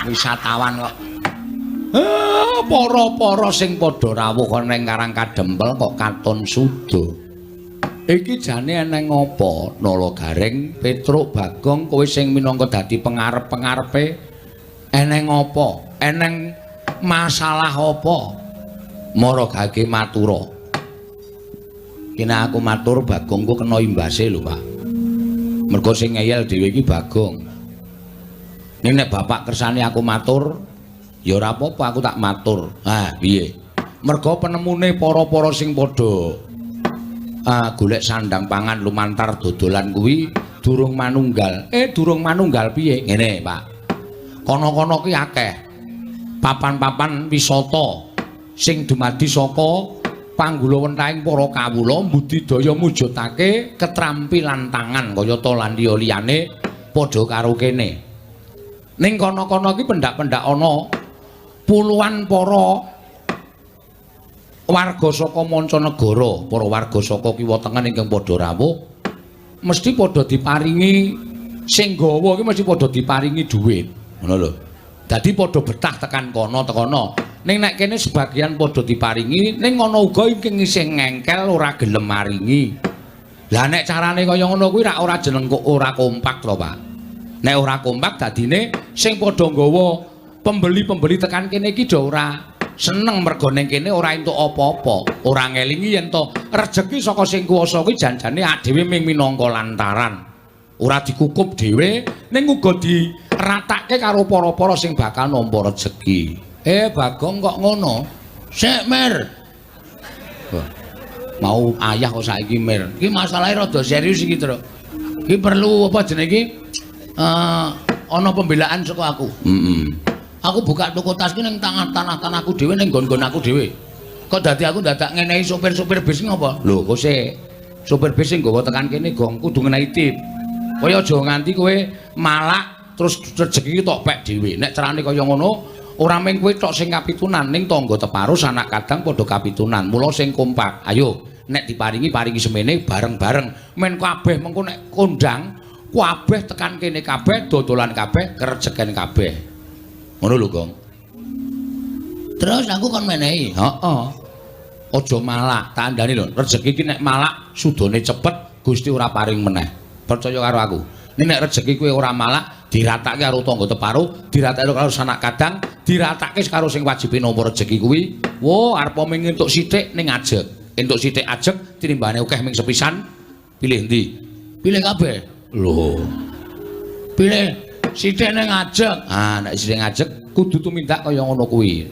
Wisatawan kok. Para-para sing padha rawuh ning Karangkadempel kok katon suda. Iki jane eneng apa? Nala Garing, Petruk, Bagong, kowe sing minangka dadi pengarep-pengarepe eneng apa? Eneng masalah apa? Mara gage matura. Kene aku matur Bagongku kena imbase lho, Pak. Mergo sing ngeyel dhewe iki Bagong. Nek bapak kersane aku matur, ya ora apa-apa aku tak matur. Piye? Mergo penemune para-para sing padha golek sandang pangan lumantar dodolan kuwi durung manunggal. Durung manunggal piye? Ngene, Pak. Kono-kono ki akeh papan-papan wisata sing dumadi saka panggulawenthahing para kawula budidaya mujudake ketrampilan tangan kaya to lan liyane padha karo kene. Ning kono-kono ki pendak-pendak ana puluhan para warga saka mancanegara, para warga saka kiwa tengen ingkang padha rawuh mesti padha diparingi sing gawa ki mesti padha diparingi dhuwit. Ngono lho. Dadi padha betah tekan kono. Ning nek kene sebagian padha diparingi, ning ngono uga ingkang isih ngengkel ora gelem maringi. Lah nek carane kaya ngono kuwi ora jeneng kok ora kompak to, Pak. Nek ora kompak dadine sing padha nggawa pembeli-pembeli tekan kene iki do ora seneng mergo ning kene ora entuk apa-apa. Ora ngelingi yen to rejeki saka sing kuwasa kuwi janjane dhewe ming minangka lantaran. Ora dikukup dhewe ning uga diratake karo para-para sing bakal nampa rejeki. Bagong kok ngono. Sik, Mir. Mau ayah kok saiki, Mir. Iki masalahe rada serius iki, Tru. Iki perlu apa jenenge iki? Ana pembelaan saka aku. Aku buka toko tas ki ning tanah-tanahku dhewe ning nggon-nggon aku dhewe. Kok dadi aku dadak ngenehi sopir-sopir bis ngopo? Lho, kok sik sopir bis sing nggawa tekan kene gong kudu ngenehi tip. Kaya aja nganti kowe malak terus rejeki tok pek dhewe. Nek carane kaya ngono, ora mung kowe tok sing kapitunan, ning tangga teparu sanak kadang padha kapitunan. Mula sing kompak. Ayo, nek diparingi paringi semene bareng-bareng. Men kabeh mengko nek kondang kabeh tekan kene kabeh, dodolan kabeh, kerejeken kabeh. Ngono lho, Gong. Terus aku kon menehi. Heeh. Aja malak, tandane lho, rejeki iki nek malak sudane cepet, Gusti ora paring meneh. Percaya karo aku. Nek rejeki kowe ora malak, diratake karo tangga teparu, diratake karo sanak kadang, diratake karo sing wajibe nampa rejeki kuwi. Wo, arep ming entuk sithik ning ajeg. Entuk sithik ajeg tinimbane akeh ming sepisan. Pilih ndi? Pilih kabeh. Lho. Pilih sithik ning ajeg. Nek sithik ajeg kudu tumindak kaya ngono kuwi.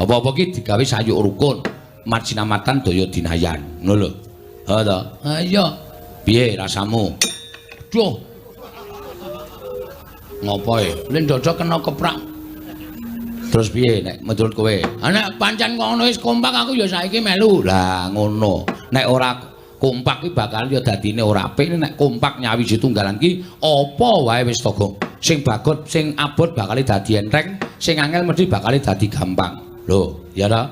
Apa-apa ki digawe sayuk rukun. Marjinamatan daya dinayan. Ngono lho. Ha ta? Ha iya. Piye rasamu? Duh. Ngopo e? Len dodok kena keprak. Terus piye nek menurut kowe? Nek pancen ngono wis kompak aku ya saiki melu. Lah ngono. Nek ora kompak ki bakal ya dadine ora apik. Nek kompak nyawiji tunggalan ki apa wae wis to, Gong. Sing bagot, sing abot bakal dadi enteng, sing angel mesti bakal dadi gampang. Lho, ya ta?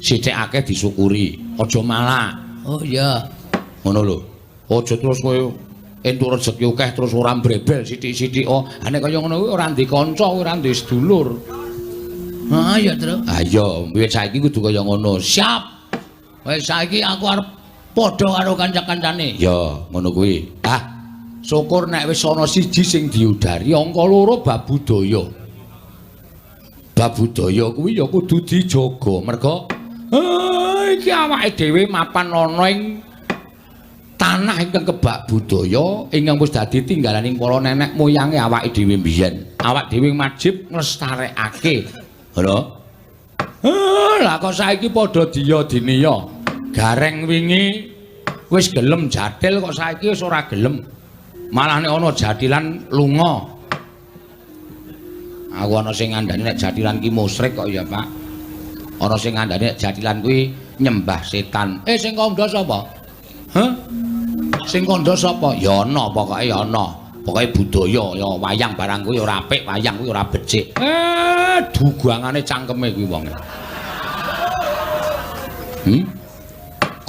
Sithik akeh disyukuri. Aja malak. Oh iya. Ngono lho. Aja terus kowe entuk rejeki akeh terus ora mbrebel sithik-sithik. Nek kaya ngono kuwi ora ndek kanca, ora ndek sedulur. Ha iya, Tru. Ha iya, wiwit saiki kudu kaya ngono. Siap. Wis saiki aku arep padha karo kanca-kancane. Ya, ngono kuwi. Syukur nek wis ana siji sing diudari, angka loro bab budaya. Bab budaya kuwi ya kudu dijaga. Merga iki awake dhewe mapan ana ing tanah ingkang kebak budaya ingkang wis dadi tinggalaning para nenek moyange awake dhewe mbiyen. Awak dhewe wajib nglestarekake. Lho. Lah kok saiki padha diya diniya. Gareng wingi wis gelem jadil kok saiki wis ora gelem. Malah nek ana jadilan lunga. Aku ana sing ngandani nek jadilan ki musyrik kok ya, Pak. Ana sing ngandani nek jadilan kuwi nyembah setan. Sing kandha sapa? Hah? Sing kandha sapa? Ya ana, pokoke ya ana. Pokoke budaya ya wayang barang kuwi ora apik, wayang kuwi ora becik. Dugangane cangkeme kuwi wong.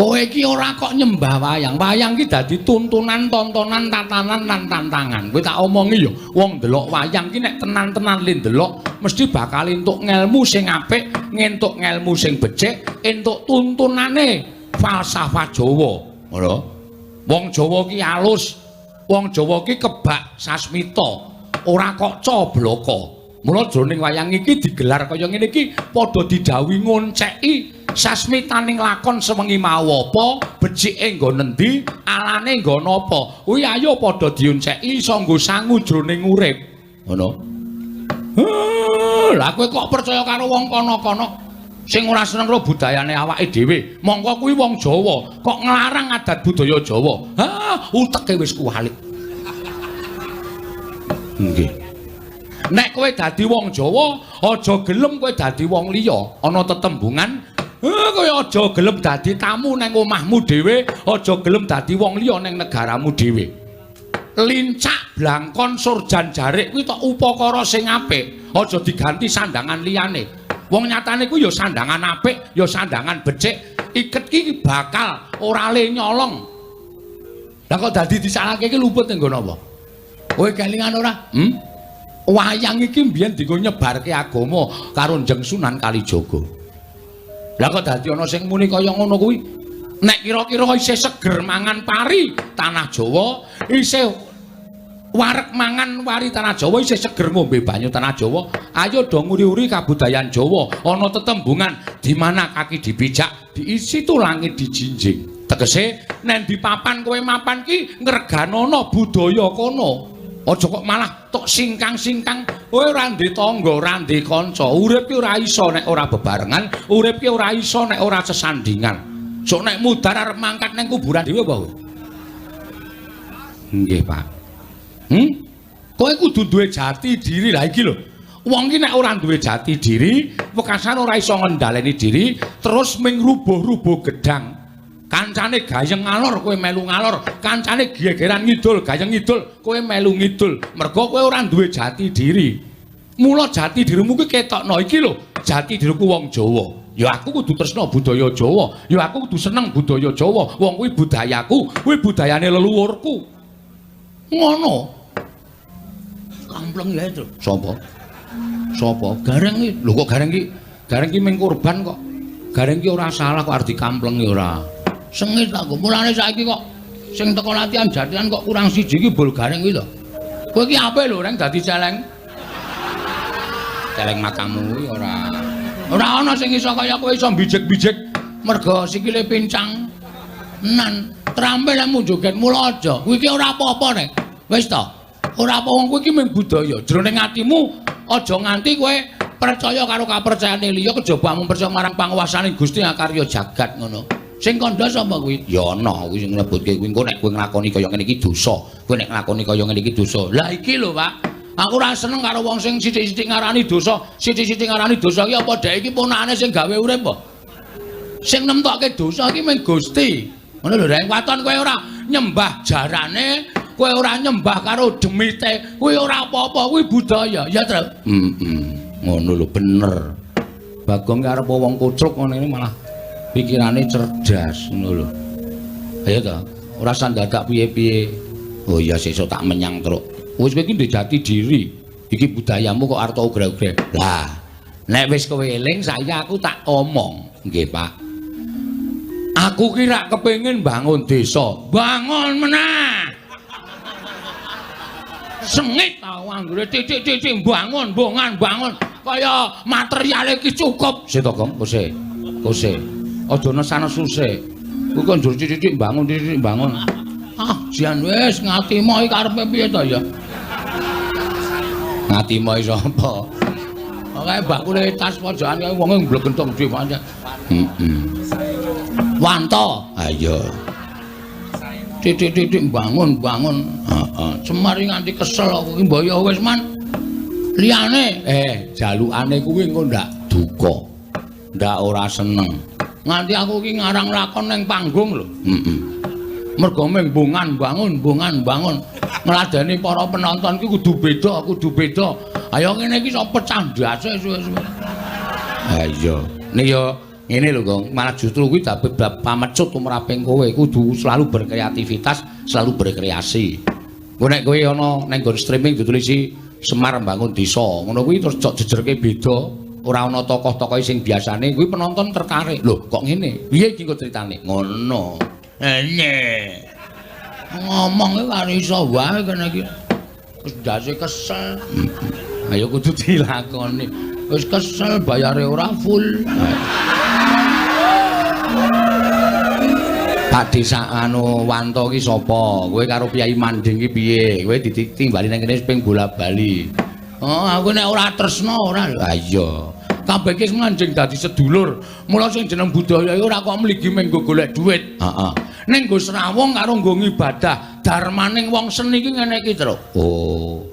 Kowe iki ora kok nyembah wayang. Wayang ki dadi tuntunan, tontonan, tatanan lan tantangan. Kowe tak omongi ya, wong ndelok wayang ki nek tenan-tenan le ndelok mesti bakal entuk ngelmu sing apik, ngentuk ngelmu sing becik, entuk tuntunane falsafah Jawa. Ngono. Wong Jawa ki alus. Wong Jawa ki kebak sasmita. Ora kok cobloko. Mula jroning wayang iki digelar kaya ngene iki padha didhawuhi ngonceki sasmitaning lakon sewengi mau apa, becike nggo nendi, alane nggo napa. Kuwi ayo padha dionceki iso nggo sangu jroning urip. Ngono. Lah kowe kok percaya karo wong kono-kono sing ora seneng karo budayane awake dhewe. Mongko kuwi wong Jawa, kok nglarang adat budaya Jawa. Uteke wis kuwalik. Nggih. Nek kowe dadi wong Jawa, aja gelem kowe dadi wong liya. Ana tetembungan, kowe aja gelem dadi tamu nang omahmu dhewe, aja gelem dadi wong liya nang negaramu dhewe. Lincak, blangkon, surjan jarik kuwi tok upakara sing apik. Aja diganti sandangan liyane. Wong nyatane kuwi ya sandangan apik, ya sandangan becik. Iket ki bakal ora le nyolong. Lah kok dadi disalahke iki luput ning nggon apa? Kowe kelingan ora? Wayang iki mbiyen dienggo nyebarke agama karo Njeng Sunan Kalijaga. Lah kok dadi ana sing muni kaya ngono kuwi? Nek kira-kira isih seger mangan pari tanah Jawa, isih wareg mangan wari tanah Jawa, isih seger ngombe banyu tanah Jawa, ayo do nguri-uri kabudayan Jawa. Ana tetembungan di mana kaki dipijak, diisi tu langit dijinjing. Tegese nek di papan kowe mapan ki ngreganono budaya kono. Aja kok malah tok singkang-singkang, kowe ora ndek tangga, ora ndek kanca. Urip ki ora iso nek ora bebarengan, urip ki ora iso nek ora sesandingan. Sok nek mudar arep mangkat nang kuburan dhewe apa kowe? Nggih, Pak. Kowe kudu duwe jati diri. Lah iki lho. Wong ki nek ora duwe jati diri, wekasan ora iso ngendhaleni diri, terus ming rubuh-rubuh gedang. Kancane gayeng ngalor kowe melu ngalor, kancane gegeran ngidul gayeng ngidul kowe melu ngidul. Mergo kowe ora duwe jati diri. Mula jati dirimu ki ketokno iki lho, jati diriku wong Jawa. Ya aku kudu tresna budaya Jawa, ya aku kudu seneng budaya Jawa. Wong kuwi budayaku, kuwi budayane leluhurku. Ngono. Kampleng ya itu. Sapa? Sapa? Gareng iki. Lho kok gareng iki? Gareng iki ming kurban kok. Gareng iki ora salah kok arep dikamplengi ora. Sengit aku. Mulane saiki kok sing teko latihan jatian kok kurang siji iki bol gareng iki lho. Kowe iki apik lho reng dadi celeng. Celeng matamu kuwi ora. Ora ana sing iso kaya kowe iso bijek-bijek merga sikile pincang. Nan, trampe lemu joget mula aja. Kuwi iki ora apa-apa nek. Wis ta? Ora apa wong kuwi iki mung budaya. Jroning atimu aja nganti kowe percaya karo kapercayane liya kejaba mung percaya marang panguwasaning Gusti Akarya jagat ngono. Sing kandha sapa kuwi? Ya ana kuwi sing nyebutke kuwi engko nek kowe nglakoni kaya ngene iki dosa. Kowe nek nglakoni kaya ngene iki dosa. Lah iki lho, Pak. Aku ora seneng karo wong sing sithik-sithik ngarani dosa. Sithik-sithik ngarani dosa iki apa dhek iki ponakane sing gawe urip apa? Sing nemtokke dosa iki mung Gusti. Ngono lho, Rek. Waton kowe ora nyembah jarane, kowe ora nyembah karo demite, kuwi ora apa-apa, kuwi budaya. Ya, Tru? Ngono lho, bener. Bagong ki arep wong kucruk ngene malah pikirane cerdas ngono lho. Ayo to, ora sandadak piye-piye. Oh iya sesuk tak menyang truk. Wis kowe iki ndek jati diri. Iki budayamu kok arep ugrek-ugrek. Lah, nek wis kowe eling saiki aku tak omong. Nggih, Pak. Aku ki rak kepengin bangun desa. Bangun menah. Sengit ta anggere titik-titik bangun, bongan bangun. Kaya materiale iki cukup. Sik to, Gong, kose. Kose. Aja nesana susih. Kuwi kok njur titik bangun, titik bangun. Ah, jan wis ngatimu iki karepe piye to ya? Ngatimu iki sapa? Pokoke bakule tas pojokan kaya wong mblegentong dhewe pancen. Wanto. Ayo. Titik-titik bangun, bangun. Heeh. Semari nganti kesel aku iki mbaya wis man. Liyane jalukane kuwi engko ndak duka. Ndak ora seneng. Nganti aku iki ngarang lakon ning panggung lho. Mergo mung bungan bangun. Ngladeni para penonton ki kudu beda. Ayo ngene iki iso pecah ndase suwe-suwe. Ha iya. Nek yo ngene lho, Gong, malah justru kuwi dadi pamecut tumraping kowe. Kudu selalu berkreativitas, selalu berkreasi. Engko nek kowe ana ning nggon streaming ditulisi Semar Bangun Desa, ngono kuwi terus cok jejerke beda. Ora ana tokoh-tokoh sing biasane kuwi penonton tertarik. Lho, kok ngene? Piye iki kok critane? Ngono. Ngomong iki karo iso wae kene iki. Wis ndase kesel. Ayo kudu dilakoni. Wis kesel bayare ora full. Pak Desa anu Wanto ki sapa? Kowe karo Kyai Manding ki piye? Kowe ditimbali nang kene ping bola-bali. Oh, aku nek ora tresna ora lho. Ha iya. Kabeh iki manjing dadi sedulur. Mula sing jeneng budaya iki ora kok mligi menggo golek dhuwit. Heeh. Ning nggo srawung karo nggo ngibadah. Darmaning wong seni iki ngene iki, Tru. Oh.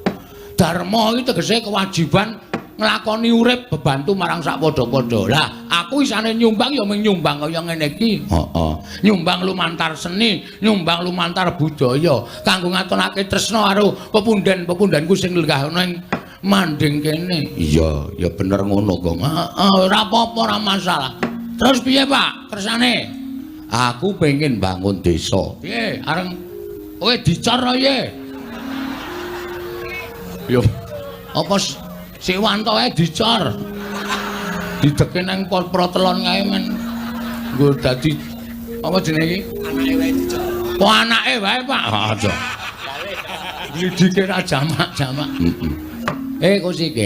Dharma iki tegese kewajiban nglakoni urip bebantu marang sak padha-padha. Lah, aku isane nyumbang ya mung nyumbang kaya ngene iki. Heeh. Nyumbang lumantar seni, nyumbang lumantar budaya kanggo ngatonake tresna karo pepundhen-pepundhenku sing lenggah ning manding kene. Iya, ya bener ngono, Gong. Heeh, ora apa-apa, ora masalah. Terus piye, Pak? Kersane? Aku pengen bangun desa. Piye? Areng kowe dicor ya? Yo. Apa Siwanto ae dicor. Dideke nang protelon kae men. Nggo dadi apa jenenge iki? Anake wae dicor. Oh, anake wae, Pak. Aja. Lidike ra jamak-jamak. Kok sik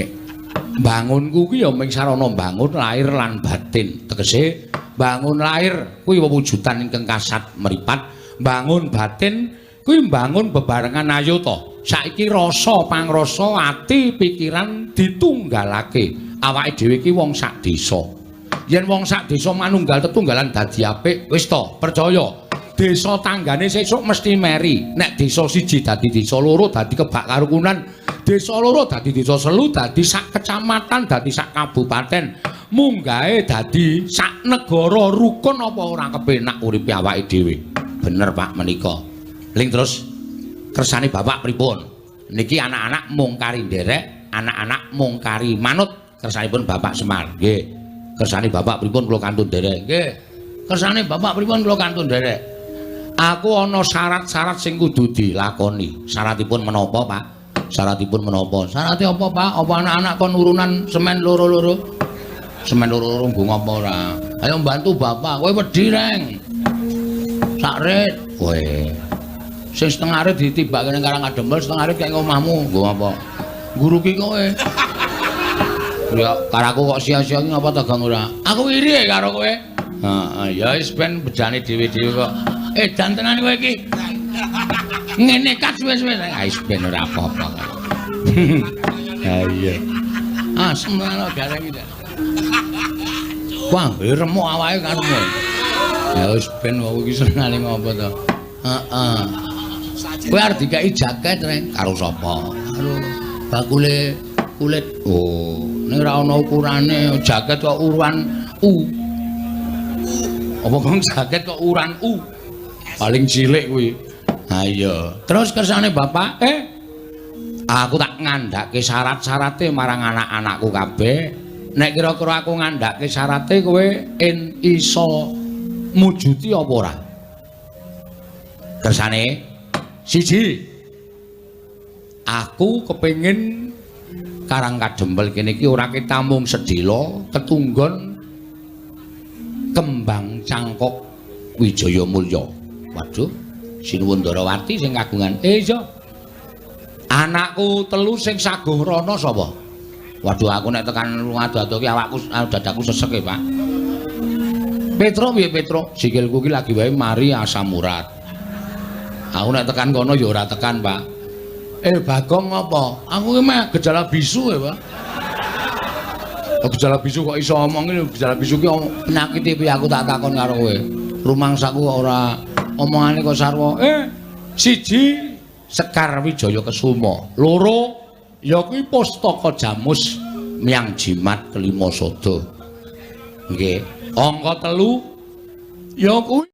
bangunku kuwi ya mung sarana bangun lahir lan batin. Tegese bangun lahir kuwi wewujudan ingkang kasat mripat, bangun batin kuwi bangun bebarengan ayuta. Saiki rasa pangrasa ati pikiran ditunggalake. Awake dhewe iki wong sak desa. Yen wong sak desa manunggal tetunggalan dadi apik, wis to, percaya. Desa tanggane sesuk mesti meri. Nek desa siji dadi desa loro dadi kebak karukunan, desa loro dadi desa selu, dadi sak kecamatan, dadi sak kabupaten. Munggahe dadi sak negara rukun apa ora kepenak uripe awake dhewe. Bener Pak menika. Ling terus kersane Bapak pripun? Niki anak-anak mung kari nderek, anak-anak mung kari manut kersanipun Bapak Semar. Nggih. Kersane Bapak pripun kula kantun nderek. Nggih. Kersane Bapak pripun kula kantun nderek. Aku ana syarat-syarat sing kudu dilakoni. Syaratipun menapa, Pak? Syaratipun menapa? Syarate apa, Pak? Apa anak-anak kon urunan semen loro-loro? Semen loro-loro nggo ngapa ora? Ayo mbantu Bapak, kowe wedi reng. Sakrit kowe. Sing setengah arit ditibake ning Karangadembel, setengah arit kaya omahmu. Nggo apa? Guru ki kowe. Ya, karaku kok sia-sia iki ngapa tegang ora? Aku iri karo kowe. Heeh, ya wis ben bejane dhewe-dhewe kok. Jantenan kowe iki. Ngene kas wis-wis. Wis ben ora apa-apa. Ha iya. Semono gareng iki. Wah, remuk awake karemu. Ya wis ben wong iki senengane ngopo to. Heeh. Kowe arep dikai jaket reng karo sapa? Karo bakule kulit. Oh, ning ora ana ukurane jaket kok ukuran U. Apa kok jaket kok ukuran U? Paling cilik kuwi. Ha iya. Terus kersane Bapak, aku tak ngandhake syarat-syarate marang anak-anakku kabeh. Nek kira-kira aku ngandhake syarate kowe iso mujuti apa ora? Kersane siji, aku kepengin Karangkadembel kene iki ora ketamung sedhela tetunggon kembang cangkok Wijaya Mulya. Waduh, Sinuwun Ndarawati sing kagungan. Iya. Anakku telu sing saguh rana sapa? Waduh, aku nek tekan ngado-ado ki awakku dadaku sesek Pak. Petro piye Petro? Sikilku ki lagi wae mari asam urat. Aku nek tekan kono ya ora tekan, Pak. Bagong apa? Aku ki meh gejala bisu ya, Pak. Gejala bisu kok iso omong iki, gejala bisu ki penyakit piye aku tak takon karo kowe. Rumangsaku kok ora omongane kok sarwa. Siji Sekar Wijaya Kesuma. Loro ya kuwi Pustaka Jamus Myang Jimat Kelima Sada. Nggih. Angka 3 ya kuwi